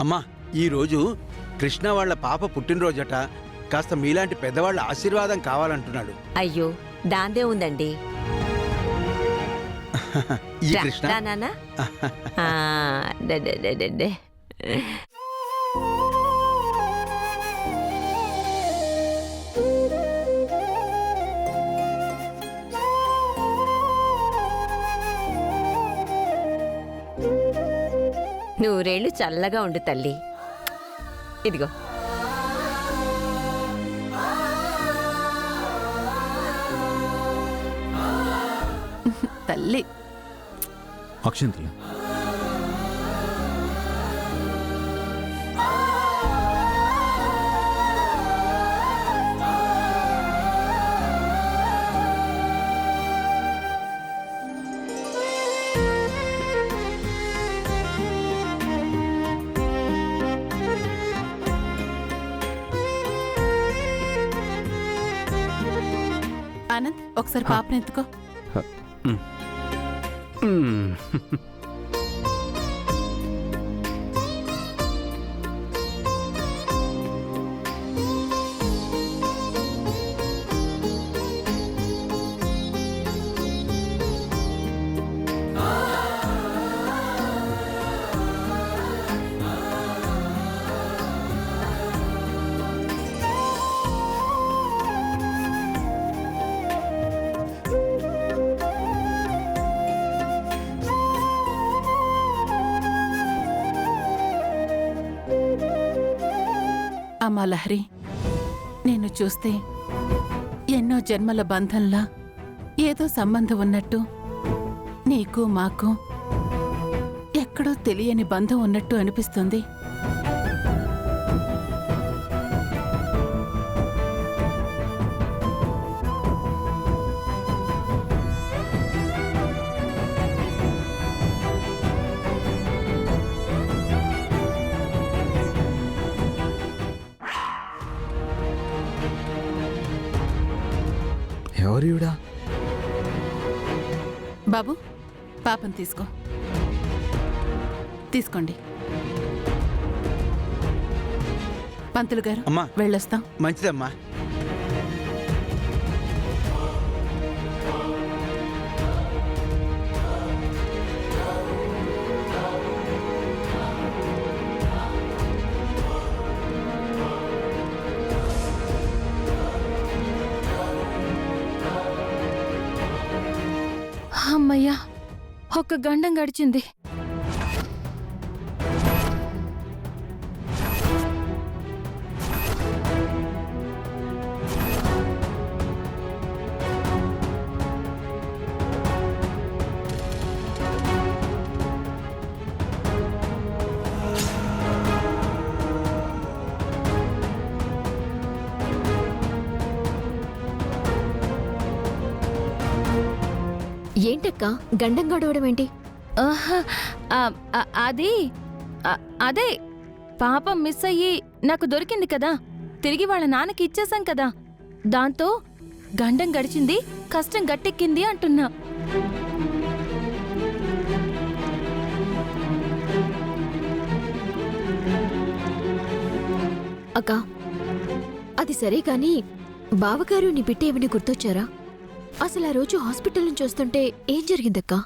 అమ్మా, ఈరోజు కృష్ణ వాళ్ళ పాప పుట్టినరోజట. కాస్త మీలాంటి పెద్దవాళ్ళ ఆశీర్వాదం కావాలంటున్నాడు. అయ్యో, దాందే ఉందండి. ఈ కృష్ణ నాన్న నూరేళ్ళు చల్లగా ఉండు తల్లి. ఇదిగో తల్లి. అక్షంతలు. ఆనంద్, ఒకసారి పాపను ఎత్తుకో. అమ్మా లహరి, నిన్ను చూస్తే ఎన్నో జన్మల బంధంలా ఏదో సంబంధం ఉన్నట్టు, నీకు మాకు ఎక్కడో తెలియని బంధం ఉన్నట్టు అనిపిస్తుంది. ఎవరివిడా? బాబు, పాపను తీసుకోండి. పంతులు గారు, అమ్మా, వెళ్ళొస్తాం. మంచిదమ్మా. అమ్మయ్యా, ఒక్క గండం గడిచింది. ఏంటక్కా గండం గడవడం ఏంటి? అదే పాపం మిస్ అయ్యి నాకు దొరికింది కదా, తిరిగి వాళ్ళ నాన్నకి ఇచ్చేసాం కదా, దాంతో గండం గడిచింది, కష్టం గట్టెక్కింది అంటున్నా. అక్కా, అది సరే కాని బావగారు నీ బిడ్డ ఏమని గుర్తొచ్చారా? అసలు ఆ రోజు హాస్పిటల్ నుంచి వస్తుంటే ఏం జరిగిందక్కా?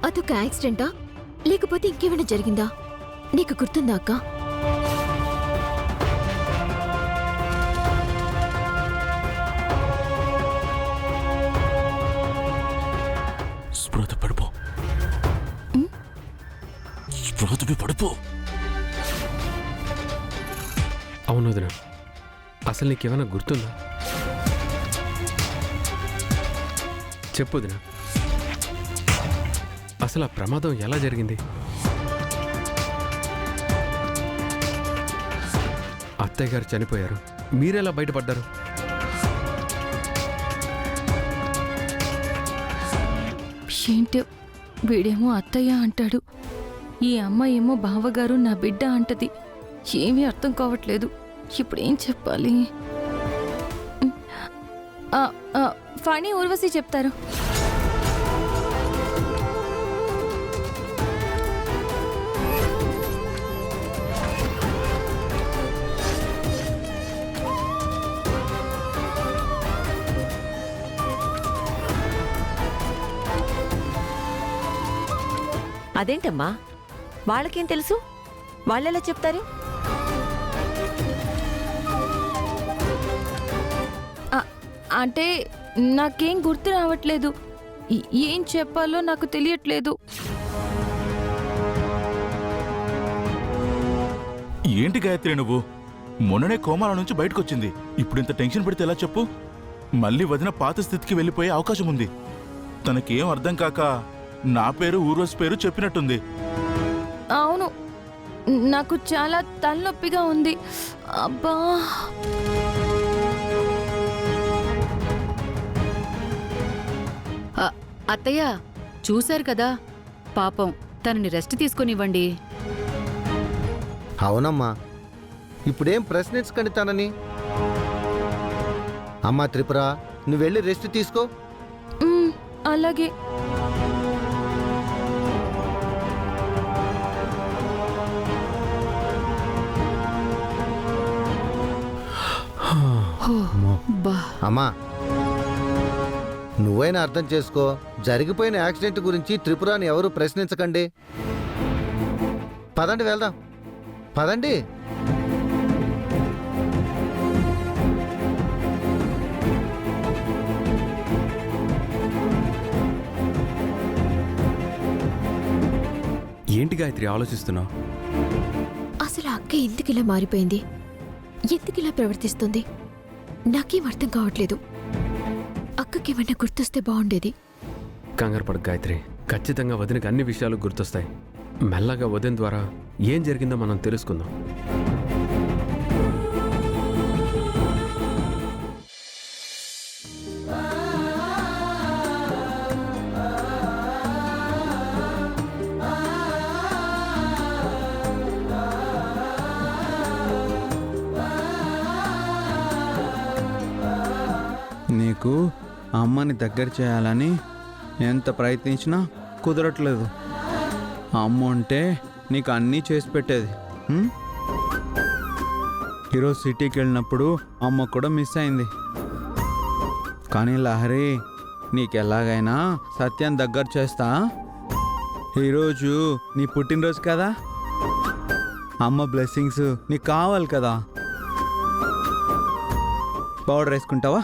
అదొక యాక్సిడెంటా లేకపోతే ఇంకేమైనా జరిగిందా? నీకు గుర్తుందా అక్కా? పడిపో. అవును వదిన, అసలు నీకేమైనా గుర్తుందా? చెప్పు వదిన, అసలు ఆ ప్రమాదం ఎలా జరిగింది? అత్తయ్య గారు చనిపోయారు, మీరెలా బయటపడ్డారు? ఏంటి వీడేమో అత్తయ్య అంటాడు, ఈ అమ్మాయేమో బావగారు నా బిడ్డ అంటది. ఏమీ అర్థం కావట్లేదు. ఇప్పుడు ఏం చెప్పాలి? ఆ, ఆ, ఫణి ఊర్వశి చెప్తారు. అదేంటమ్మా, వాళ్ళకేం తెలుసు? వాళ్ళెలా చెప్తారు? అంటే నాకేం గుర్తు రావట్లేదు. ఏం చెప్పాలో నాకు తెలియట్లేదు. ఏంటి గాయత్రి నువ్వు? మొన్ననే కోమాల నుంచి బయటకొచ్చింది. ఇప్పుడు ఇంత టెన్షన్ పెడితే ఎలా చెప్పు? మళ్ళీ వదిన పాత స్థితికి వెళ్ళిపోయే అవకాశం ఉంది. తనకేం అర్థం కాక నా పేరు ఊర్వశి పేరు చెప్పినట్టుంది. అవును, నాకు చాలా తలనొప్పిగా ఉంది. అబ్బా, అత్తయ్య చూశారు కదా, పాపం తనని రెస్ట్ తీసుకొనివ్వండి. అవునమ్మా, ఇప్పుడేం ప్రశ్నించకండి తనని. అమ్మా త్రిపుర, నువ్వు వెళ్ళి రెస్ట్ తీసుకో. అలాగే. అమ్మా, నువ్వైనా అర్థం చేసుకో. జరిగిపోయిన యాక్సిడెంట్ గురించి త్రిపురాని ఎవరు ప్రశ్నించకండి. పదండి వెళ్దాం, పదండి. ఏంటి గాయత్రి ఆలోచిస్తున్నావు? అసలు అక్క ఎందుకు ఇలా మారిపోయింది? ఎందుకు ఇలా ప్రవర్తిస్తుంది? నాకేం అర్థం కావట్లేదు. అక్కకేమన్నా గుర్తొస్తే బాగుండేది. కంగారు పడకు గాయత్రి, ఖచ్చితంగా వదినకి అన్ని విషయాలు గుర్తొస్తాయి. మెల్లగా వదిన ద్వారా ఏం జరిగిందో మనం తెలుసుకుందాం. నీకు అమ్మని దగ్గర చేయాలని ఎంత ప్రయత్నించినా కుదరట్లేదు. అమ్మ ఉంటే నీకు అన్నీ చేసి పెట్టేది. ఈరోజు సిటీకి వెళ్ళినప్పుడు అమ్మ కూడా మిస్ అయింది. కానీ లహరి, నీకెలాగైనా సత్యం దగ్గర చేస్తా. ఈరోజు నీ పుట్టినరోజు కదా, అమ్మ బ్లెస్సింగ్స్ నీకు కావాలి కదా. పౌడర్ వేసుకుంటావా?